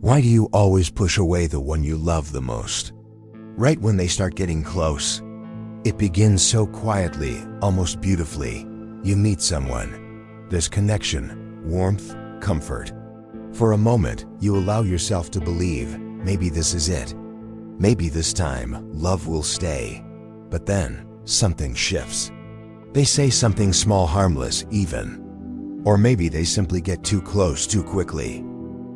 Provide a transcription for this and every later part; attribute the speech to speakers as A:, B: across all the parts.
A: Why do you always push away the one you love the most? Right when they start getting close. It begins so quietly, almost beautifully. You meet someone. There's connection, warmth, comfort. For a moment, you allow yourself to believe, maybe this is it. Maybe this time, love will stay. But then, something shifts. They say something small, harmless, even. Or maybe they simply get too close too quickly.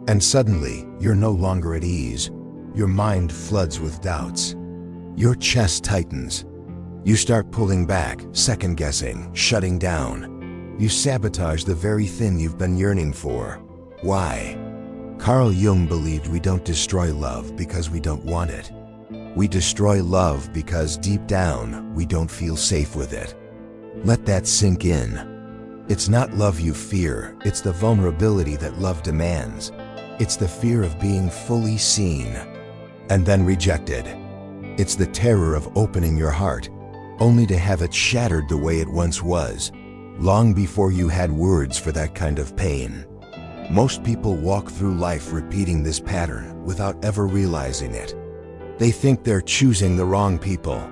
A: And suddenly, you're no longer at ease. Your mind floods with doubts. Your chest tightens. You start pulling back, second-guessing, shutting down. You sabotage the very thing you've been yearning for. Why? Carl Jung believed we don't destroy love because we don't want it. We destroy love because deep down, we don't feel safe with it. Let that sink in. It's not love you fear, it's the vulnerability that love demands. It's the fear of being fully seen and then rejected. It's the terror of opening your heart, only to have it shattered the way it once was, long before you had words for that kind of pain. Most people walk through life repeating this pattern without ever realizing it. They think they're choosing the wrong people,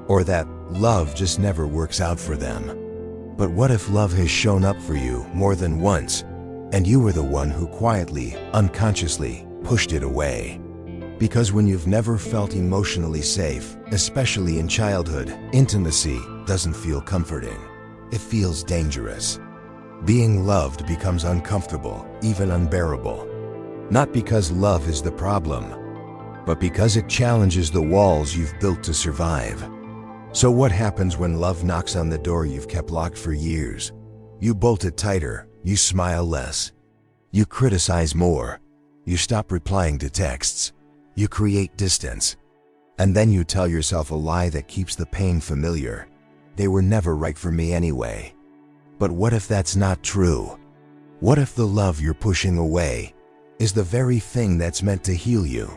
A: or that love just never works out for them. But what if love has shown up for you more than once, and you were the one who quietly, unconsciously, pushed it away? Because when you've never felt emotionally safe, especially in childhood, intimacy doesn't feel comforting. It feels dangerous. Being loved becomes uncomfortable, even unbearable. Not because love is the problem, but because it challenges the walls you've built to survive. So what happens when love knocks on the door you've kept locked for years? You bolt it tighter, you smile less, you criticize more, you stop replying to texts, you create distance. And then you tell yourself a lie that keeps the pain familiar. They were never right for me anyway. But what if that's not true? What if the love you're pushing away is the very thing that's meant to heal you?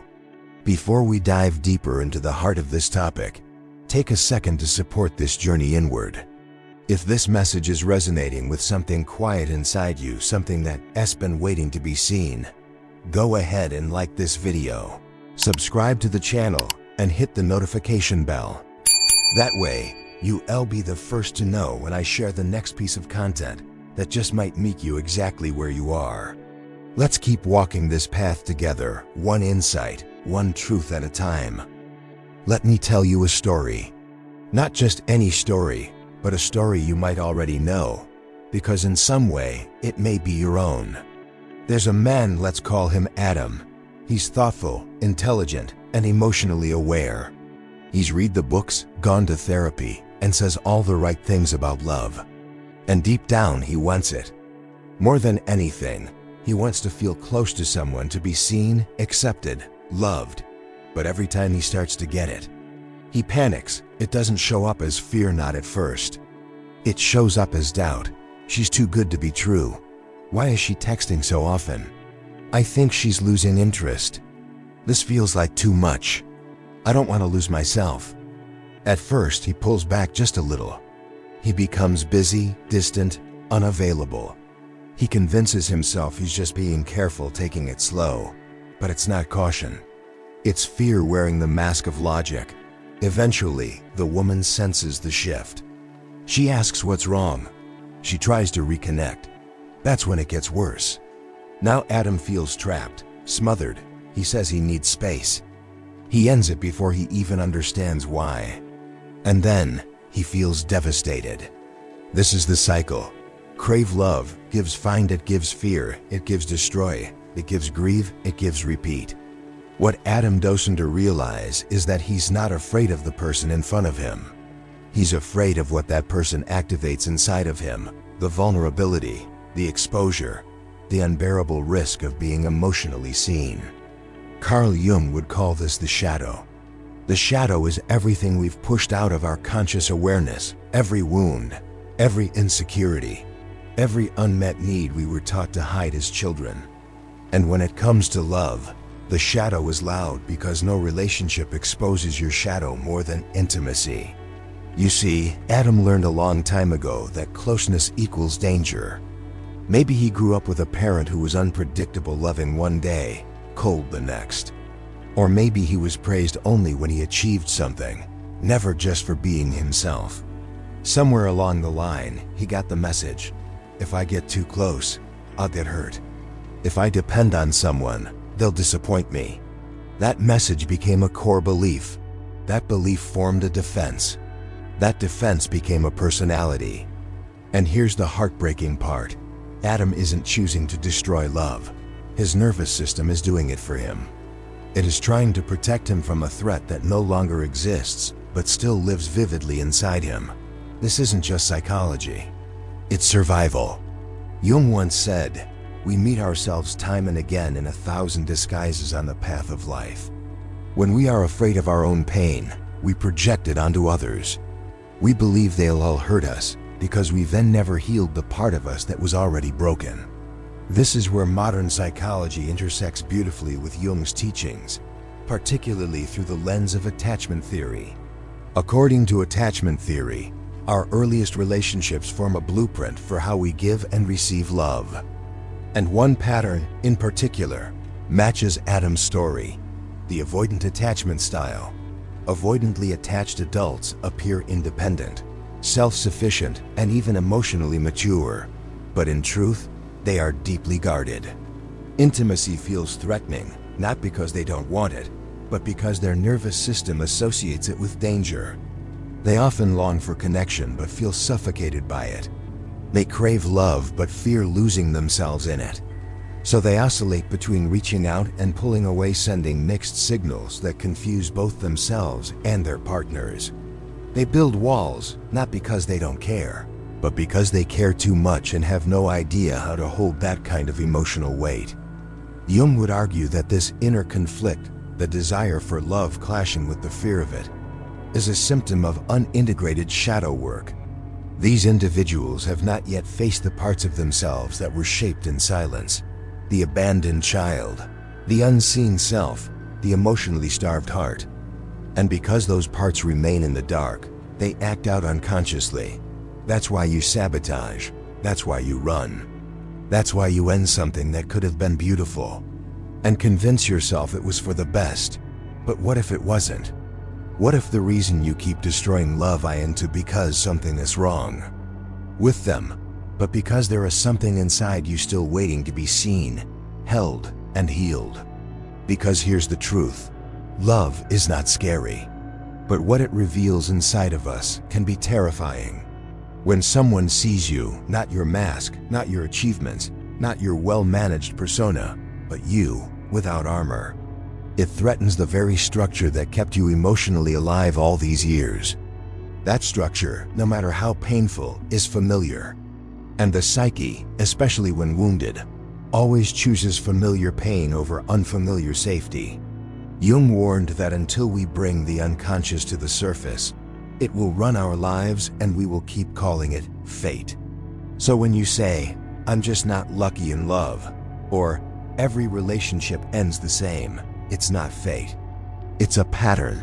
A: Before we dive deeper into the heart of this topic, take a second to support this journey inward. If this message is resonating with something quiet inside you, something that's been waiting to be seen, go ahead and like this video, subscribe to the channel, and hit the notification bell. That way, you'll be the first to know when I share the next piece of content that just might meet you exactly where you are. Let's keep walking this path together, one insight, one truth at a time. Let me tell you a story. Not just any story, but a story you might already know, because in some way, it may be your own. There's a man, let's call him Adam. He's thoughtful, intelligent, and emotionally aware. He's read the books, gone to therapy, and says all the right things about love. And deep down, he wants it. More than anything, he wants to feel close to someone, to be seen, accepted, loved. But every time he starts to get it, he panics. It doesn't show up as fear, not at first. It shows up as doubt. She's too good to be true. Why is she texting so often? I think she's losing interest. This feels like too much. I don't want to lose myself. At first, he pulls back just a little. He becomes busy, distant, unavailable. He convinces himself he's just being careful, taking it slow. But it's not caution. It's fear wearing the mask of logic. Eventually, the woman senses the shift. She asks what's wrong. She tries to reconnect. That's when it gets worse. Now Adam feels trapped, smothered. He says he needs space. He ends it before he even understands why. And then, he feels devastated. This is the cycle. Crave love, gives find, it gives fear, it gives destroy, it gives grieve, it gives repeat. What Adam doesn't realize is that he's not afraid of the person in front of him. He's afraid of what that person activates inside of him, the vulnerability, the exposure, the unbearable risk of being emotionally seen. Carl Jung would call this the shadow. The shadow is everything we've pushed out of our conscious awareness, every wound, every insecurity, every unmet need we were taught to hide as children. And when it comes to love, the shadow is loud because no relationship exposes your shadow more than intimacy. You see, Adam learned a long time ago that closeness equals danger. Maybe he grew up with a parent who was unpredictable, loving one day, cold the next. Or maybe he was praised only when he achieved something, never just for being himself. Somewhere along the line, he got the message: if I get too close, I'll get hurt. If I depend on someone, they'll disappoint me. That message became a core belief. That belief formed a defense. That defense became a personality. And here's the heartbreaking part. Adam isn't choosing to destroy love. His nervous system is doing it for him. It is trying to protect him from a threat that no longer exists, but still lives vividly inside him. This isn't just psychology. It's survival. Jung once said, "We meet ourselves time and again in 1,000 disguises on the path of life." When we are afraid of our own pain, we project it onto others. We believe they'll all hurt us because we then never healed the part of us that was already broken. This is where modern psychology intersects beautifully with Jung's teachings, particularly through the lens of attachment theory. According to attachment theory, our earliest relationships form a blueprint for how we give and receive love. And one pattern, in particular, matches Adam's story: the avoidant attachment style. Avoidantly attached adults appear independent, self-sufficient, and even emotionally mature. But in truth, they are deeply guarded. Intimacy feels threatening, not because they don't want it, but because their nervous system associates it with danger. They often long for connection but feel suffocated by it. They crave love but fear losing themselves in it. So they oscillate between reaching out and pulling away, sending mixed signals that confuse both themselves and their partners. They build walls, not because they don't care, but because they care too much and have no idea how to hold that kind of emotional weight. Jung would argue that this inner conflict, the desire for love clashing with the fear of it, is a symptom of unintegrated shadow work. These individuals have not yet faced the parts of themselves that were shaped in silence. The abandoned child, the unseen self, the emotionally starved heart. And because those parts remain in the dark, they act out unconsciously. That's why you sabotage. That's why you run. That's why you end something that could have been beautiful and convince yourself it was for the best. But what if it wasn't? What if the reason you keep destroying love isn't because something is wrong with them, but because there is something inside you still waiting to be seen, held, and healed? Because here's the truth: love is not scary, but what it reveals inside of us can be terrifying. When someone sees you, not your mask, not your achievements, not your well-managed persona, but you, without armor, it threatens the very structure that kept you emotionally alive all these years. That structure, no matter how painful, is familiar. And the psyche, especially when wounded, always chooses familiar pain over unfamiliar safety. Jung warned that until we bring the unconscious to the surface, it will run our lives and we will keep calling it fate. So when you say, "I'm just not lucky in love," or "every relationship ends the same," it's not fate. It's a pattern.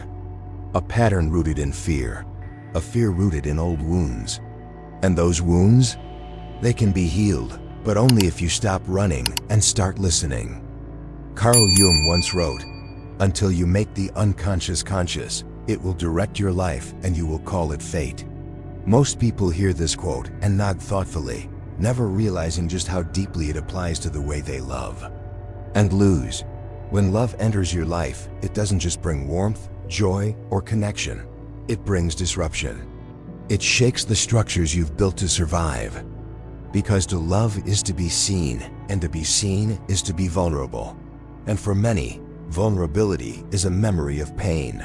A: A pattern rooted in fear. A fear rooted in old wounds. And those wounds? They can be healed, but only if you stop running and start listening. Carl Jung once wrote, "Until you make the unconscious conscious, it will direct your life and you will call it fate." Most people hear this quote and nod thoughtfully, never realizing just how deeply it applies to the way they love and lose. When love enters your life, it doesn't just bring warmth, joy, or connection. It brings disruption. It shakes the structures you've built to survive. Because to love is to be seen, and to be seen is to be vulnerable. And for many, vulnerability is a memory of pain.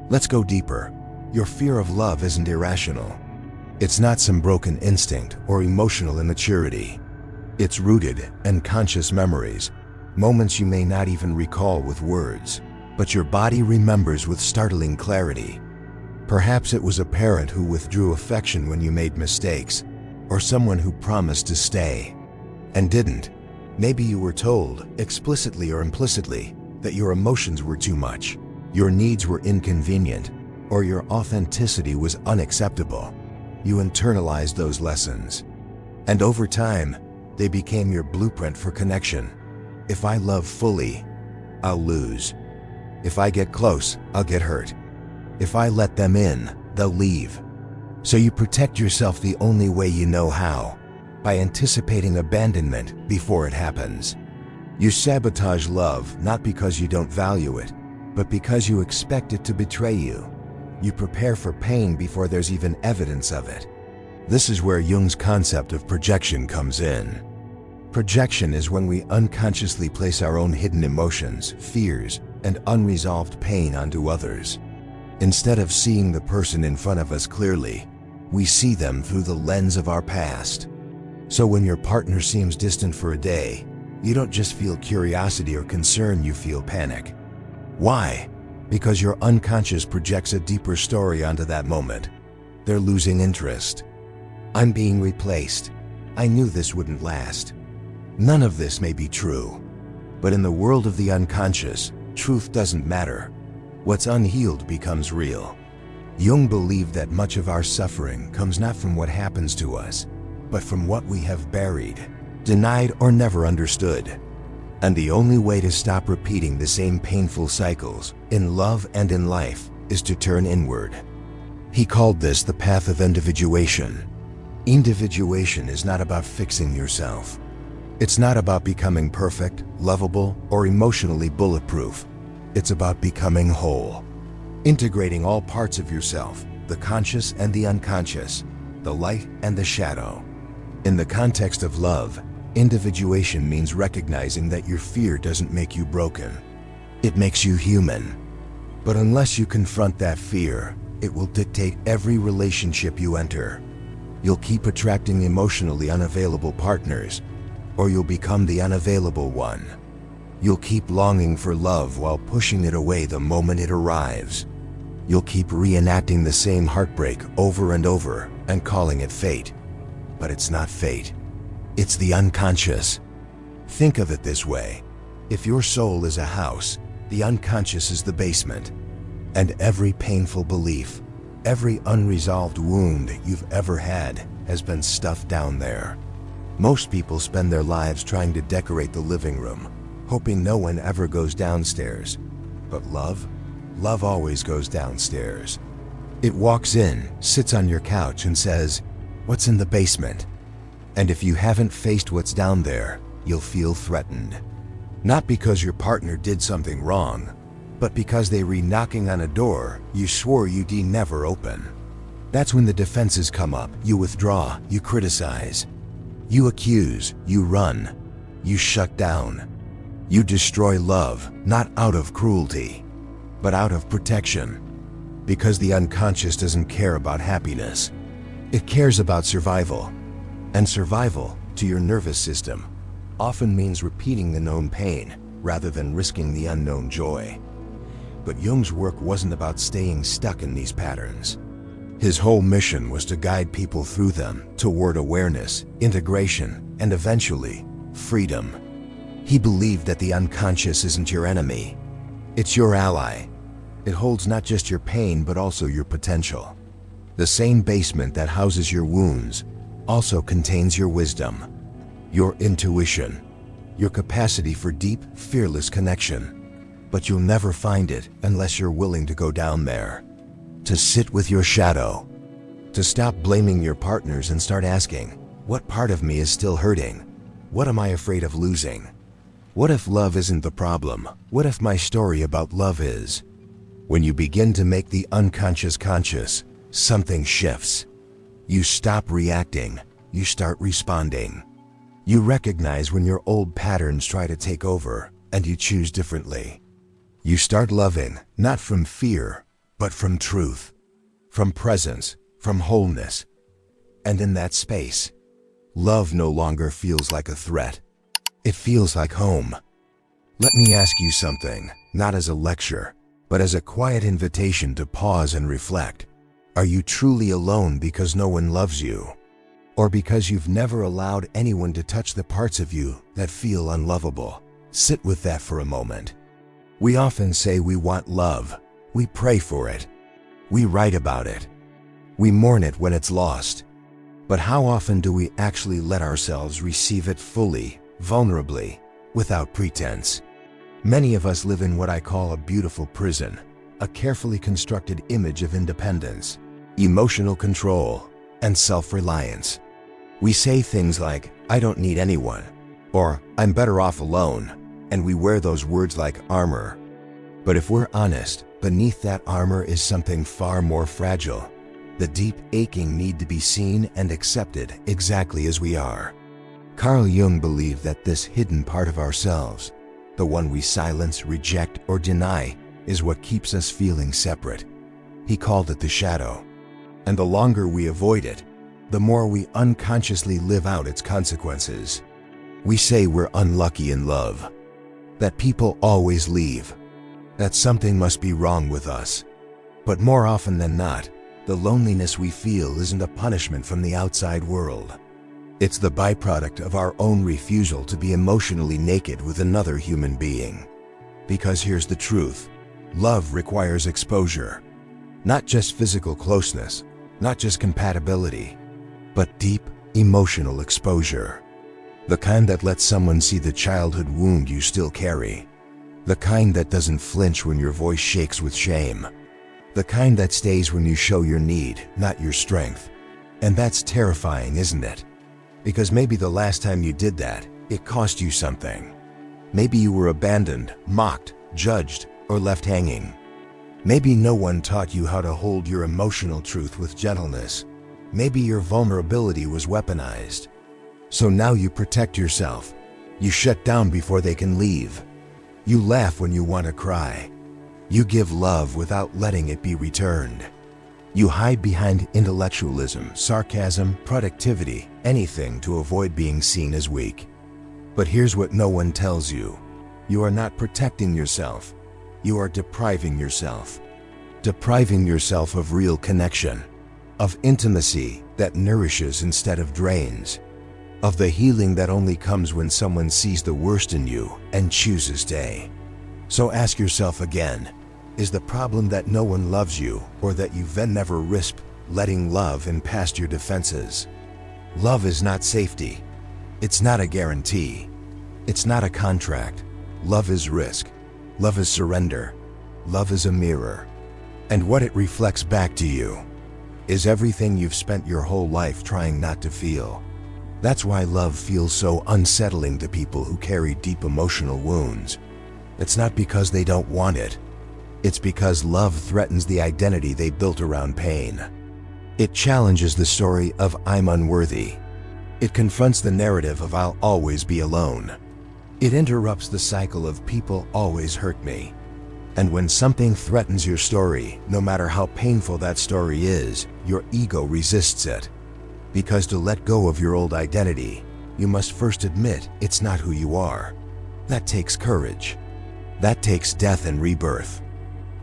A: Let's go deeper. Your fear of love isn't irrational. It's not some broken instinct or emotional immaturity. It's rooted in conscious memories, moments you may not even recall with words, but your body remembers with startling clarity. Perhaps it was a parent who withdrew affection when you made mistakes, or someone who promised to stay and didn't. Maybe you were told, explicitly or implicitly, that your emotions were too much, your needs were inconvenient, or your authenticity was unacceptable. You internalized those lessons. And over time, they became your blueprint for connection. If I love fully, I'll lose. If I get close, I'll get hurt. If I let them in, they'll leave. So you protect yourself the only way you know how, by anticipating abandonment before it happens. You sabotage love not because you don't value it, but because you expect it to betray you. You prepare for pain before there's even evidence of it. This is where Jung's concept of projection comes in. Projection is when we unconsciously place our own hidden emotions, fears, and unresolved pain onto others. Instead of seeing the person in front of us clearly, we see them through the lens of our past. So when your partner seems distant for a day, you don't just feel curiosity or concern, you feel panic. Why? Because your unconscious projects a deeper story onto that moment. They're losing interest. I'm being replaced. I knew this wouldn't last. None of this may be true. But in the world of the unconscious, truth doesn't matter. What's unhealed becomes real. Jung believed that much of our suffering comes not from what happens to us, but from what we have buried, denied, or never understood. And the only way to stop repeating the same painful cycles, in love and in life, is to turn inward. He called this the path of individuation. Individuation is not about fixing yourself. It's not about becoming perfect, lovable, or emotionally bulletproof. It's about becoming whole. Integrating all parts of yourself, the conscious and the unconscious, the light and the shadow. In the context of love, individuation means recognizing that your fear doesn't make you broken. It makes you human. But unless you confront that fear, it will dictate every relationship you enter. You'll keep attracting emotionally unavailable partners, or you'll become the unavailable one. You'll keep longing for love while pushing it away the moment it arrives. You'll keep reenacting the same heartbreak over and over and calling it fate. But it's not fate. It's the unconscious. Think of it this way. If your soul is a house, the unconscious is the basement. And every painful belief, every unresolved wound you've ever had has been stuffed down there. Most people spend their lives trying to decorate the living room, hoping no one ever goes downstairs. But love always goes downstairs. It walks in, sits on your couch and says, "What's in the basement?" And if you haven't faced what's down there, you'll feel threatened. Not because your partner did something wrong, but because they re-knocking on a door you swore you'd never open. That's when the defenses come up. You withdraw, you criticize, you accuse, you run, you shut down. You destroy love, not out of cruelty, but out of protection. Because the unconscious doesn't care about happiness. It cares about survival. And survival, to your nervous system, often means repeating the known pain rather than risking the unknown joy. But Jung's work wasn't about staying stuck in these patterns. His whole mission was to guide people through them toward awareness, integration, and eventually, freedom. He believed that the unconscious isn't your enemy. It's your ally. It holds not just your pain but also your potential. The same basement that houses your wounds also contains your wisdom, your intuition, your capacity for deep, fearless connection. But you'll never find it unless you're willing to go down there, to sit with your shadow, to stop blaming your partners and start asking, what part of me is still hurting? What am I afraid of losing? What if love isn't the problem? What if my story about love is? When you begin to make the unconscious conscious, something shifts. You stop reacting, you start responding. You recognize when your old patterns try to take over, and you choose differently. You start loving, not from fear, but from truth, from presence, from wholeness. And in that space, love no longer feels like a threat. It feels like home. Let me ask you something, not as a lecture, but as a quiet invitation to pause and reflect. Are you truly alone because no one loves you? Or because you've never allowed anyone to touch the parts of you that feel unlovable? Sit with that for a moment. We often say we want love. We pray for it. We write about it. We mourn it when it's lost. But how often do we actually let ourselves receive it fully, vulnerably, without pretense? Many of us live in what I call a beautiful prison, a carefully constructed image of independence, emotional control, and self-reliance. We say things like, "I don't need anyone," or "I'm better off alone," and we wear those words like armor. But if we're honest, beneath that armor is something far more fragile, the deep, aching need to be seen and accepted exactly as we are. Carl Jung believed that this hidden part of ourselves, the one we silence, reject, or deny, is what keeps us feeling separate. He called it the shadow. And the longer we avoid it, the more we unconsciously live out its consequences. We say we're unlucky in love, that people always leave, that something must be wrong with us. But more often than not, the loneliness we feel isn't a punishment from the outside world. It's the byproduct of our own refusal to be emotionally naked with another human being. Because here's the truth, love requires exposure. Not just physical closeness, not just compatibility, but deep, emotional exposure. The kind that lets someone see the childhood wound you still carry. The kind that doesn't flinch when your voice shakes with shame. The kind that stays when you show your need, not your strength. And that's terrifying, isn't it? Because maybe the last time you did that, it cost you something. Maybe you were abandoned, mocked, judged, or left hanging. Maybe no one taught you how to hold your emotional truth with gentleness. Maybe your vulnerability was weaponized. So now you protect yourself. You shut down before they can leave. You laugh when you want to cry. You give love without letting it be returned. You hide behind intellectualism, sarcasm, productivity, anything to avoid being seen as weak. But here's what no one tells you. You are not protecting yourself. You are depriving yourself. Depriving yourself of real connection, of intimacy that nourishes instead of drains, of the healing that only comes when someone sees the worst in you and chooses stay. So ask yourself again, is the problem that no one loves you, or that you've then never risked letting love in past your defenses? Love is not safety. It's not a guarantee. It's not a contract. Love is risk. Love is surrender. Love is a mirror. And what it reflects back to you is everything you've spent your whole life trying not to feel. That's why love feels so unsettling to people who carry deep emotional wounds. It's not because they don't want it. It's because love threatens the identity they built around pain. It challenges the story of "I'm unworthy." It confronts the narrative of "I'll always be alone." It interrupts the cycle of "people always hurt me." And when something threatens your story, no matter how painful that story is, your ego resists it. Because to let go of your old identity, you must first admit it's not who you are. That takes courage. That takes death and rebirth.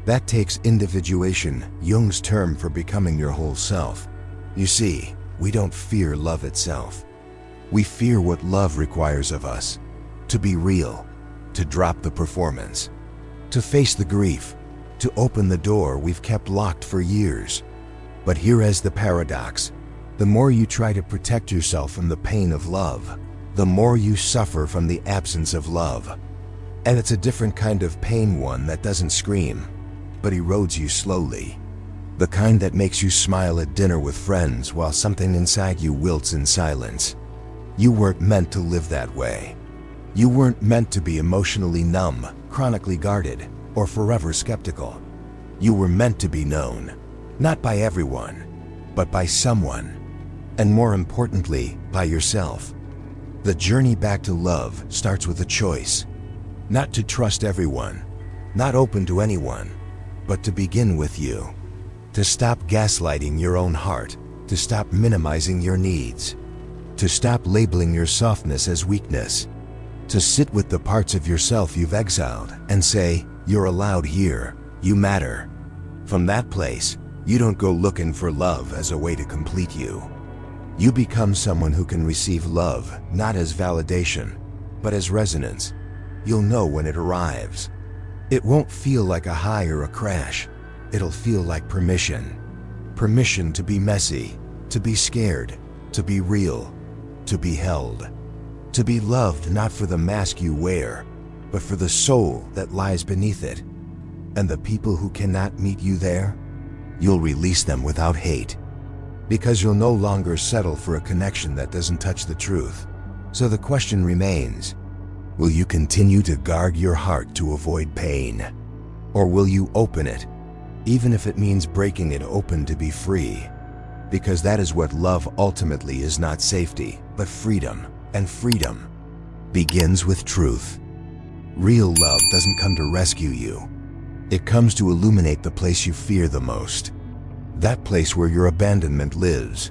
A: That takes individuation, Jung's term for becoming your whole self. You see, we don't fear love itself. We fear what love requires of us. To be real, to drop the performance, to face the grief, to open the door we've kept locked for years. But here is the paradox. The more you try to protect yourself from the pain of love, the more you suffer from the absence of love. And it's a different kind of pain, one that doesn't scream, but erodes you slowly. The kind that makes you smile at dinner with friends while something inside you wilts in silence. You weren't meant to live that way. You weren't meant to be emotionally numb, chronically guarded, or forever skeptical. You were meant to be known, not by everyone, but by someone. And more importantly, by yourself. The journey back to love starts with a choice. Not to trust everyone, not open to anyone, but to begin with you. To stop gaslighting your own heart, to stop minimizing your needs, to stop labeling your softness as weakness, to sit with the parts of yourself you've exiled and say, "You're allowed here, you matter." From that place, you don't go looking for love as a way to complete you. You become someone who can receive love, not as validation, but as resonance. You'll know when it arrives. It won't feel like a high or a crash. It'll feel like permission. Permission to be messy, to be scared, to be real, to be held. To be loved not for the mask you wear, but for the soul that lies beneath it. And the people who cannot meet you there, you'll release them without hate. Because you'll no longer settle for a connection that doesn't touch the truth. So the question remains, will you continue to guard your heart to avoid pain? Or will you open it, even if it means breaking it open to be free? Because that is what love ultimately is, not safety, but freedom. And freedom begins with truth. Real love doesn't come to rescue you. It comes to illuminate the place you fear the most. That place where your abandonment lives.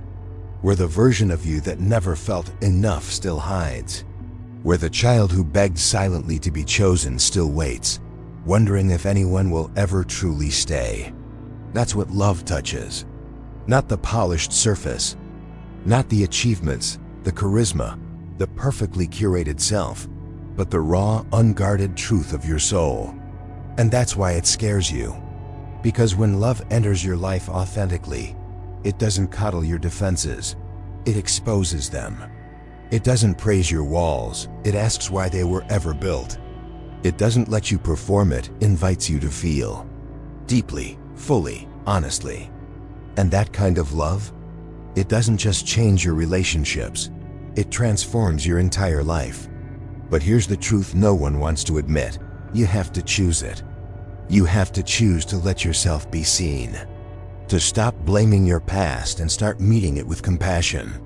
A: Where the version of you that never felt enough still hides. Where the child who begged silently to be chosen still waits, wondering if anyone will ever truly stay. That's what love touches. Not the polished surface. Not the achievements, the charisma, the perfectly curated self, but the raw, unguarded truth of your soul. And that's why it scares you. Because when love enters your life authentically, it doesn't coddle your defenses. It exposes them. It doesn't praise your walls. It asks why they were ever built. It doesn't let you perform, it invites you to feel. Deeply, fully, honestly. And that kind of love, it doesn't just change your relationships. It transforms your entire life. But here's the truth no one wants to admit. You have to choose it. You have to choose to let yourself be seen. To stop blaming your past and start meeting it with compassion.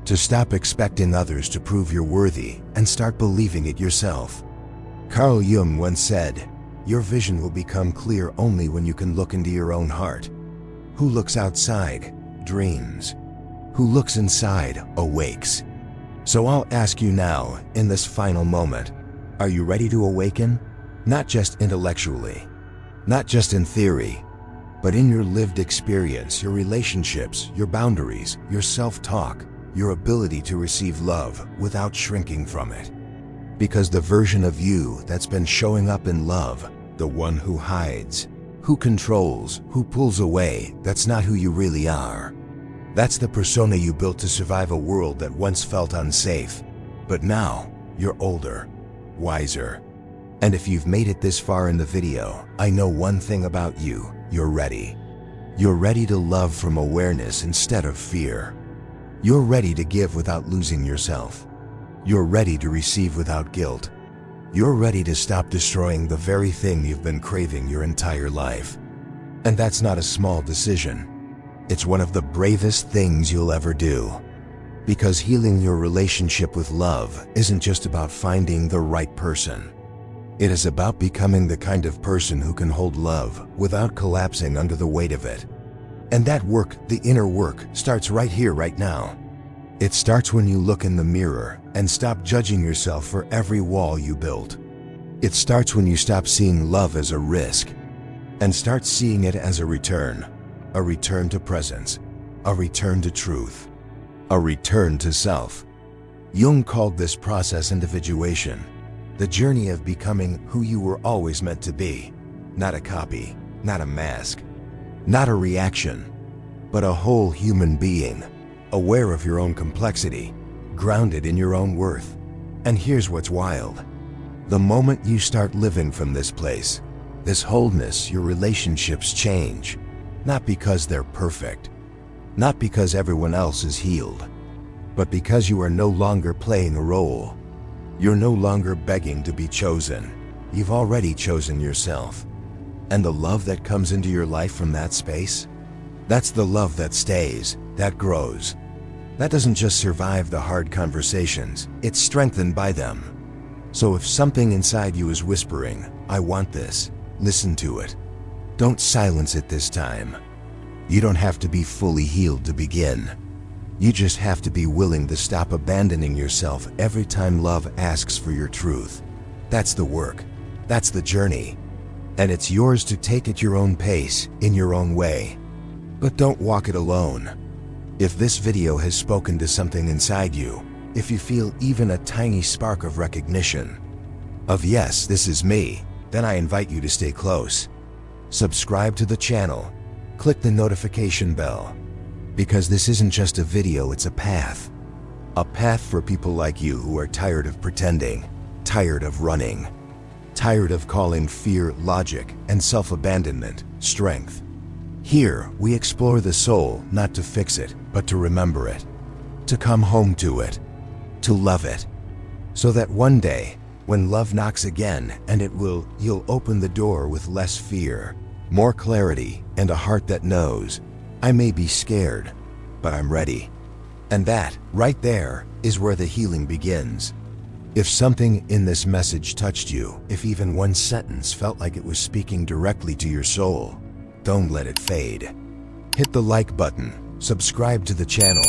A: To stop expecting others to prove you're worthy and start believing it yourself. Carl Jung once said, "Your vision will become clear only when you can look into your own heart." Who looks outside dreams. Who looks inside awakes. So I'll ask you now, in this final moment, are you ready to awaken? Not just intellectually, not just in theory, but in your lived experience, your relationships, your boundaries, your self-talk, your ability to receive love without shrinking from it. Because the version of you that's been showing up in love, the one who hides, who controls, who pulls away, that's not who you really are. That's the persona you built to survive a world that once felt unsafe. But now, you're older, wiser. And if you've made it this far in the video, I know one thing about you: you're ready. You're ready to love from awareness instead of fear. You're ready to give without losing yourself. You're ready to receive without guilt. You're ready to stop destroying the very thing you've been craving your entire life. And that's not a small decision. It's one of the bravest things you'll ever do. Because healing your relationship with love isn't just about finding the right person. It is about becoming the kind of person who can hold love without collapsing under the weight of it. And that work, the inner work, starts right here, right now. It starts when you look in the mirror and stop judging yourself for every wall you built. It starts when you stop seeing love as a risk and start seeing it as a return to presence, a return to truth, a return to self. Jung called this process individuation, the journey of becoming who you were always meant to be, not a copy, not a mask, not a reaction, but a whole human being, aware of your own complexity, grounded in your own worth. And here's what's wild. The moment you start living from this place, this wholeness, your relationships change. Not because they're perfect, not because everyone else is healed, but because you are no longer playing a role. You're no longer begging to be chosen. You've already chosen yourself. And the love that comes into your life from that space, that's the love that stays, that grows. That doesn't just survive the hard conversations, it's strengthened by them. So if something inside you is whispering, "I want this," listen to it. Don't silence it this time. You don't have to be fully healed to begin. You just have to be willing to stop abandoning yourself every time love asks for your truth. That's the work. That's the journey. And it's yours to take at your own pace, in your own way. But don't walk it alone. If this video has spoken to something inside you, if you feel even a tiny spark of recognition, of "yes, this is me," then I invite you to stay close. Subscribe to the channel, click the notification bell, because this isn't just a video, it's a path. A path for people like you who are tired of pretending, tired of running, tired of calling fear logic and self-abandonment strength. Here, we explore the soul not to fix it, but to remember it, to come home to it, to love it, so that one day, when love knocks again, and you'll open the door with less fear, more clarity, and a heart that knows, I may be scared, but I'm ready. And that, right there, is where the healing begins. If something in this message touched you, if even one sentence felt like it was speaking directly to your soul, don't let it fade. Hit the like button, subscribe to the channel,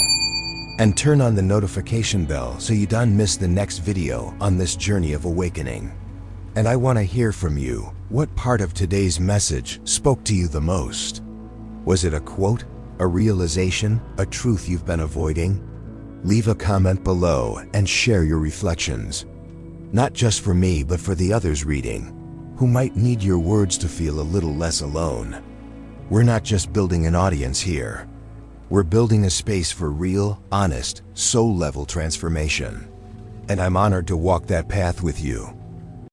A: and turn on the notification bell so you don't miss the next video on this journey of awakening. And I want to hear from you. What part of today's message spoke to you the most? Was it a quote, a realization, a truth you've been avoiding? Leave a comment below and share your reflections. Not just for me, but for the others reading, who might need your words to feel a little less alone. We're not just building an audience here. We're building a space for real, honest, soul-level transformation. And I'm honored to walk that path with you.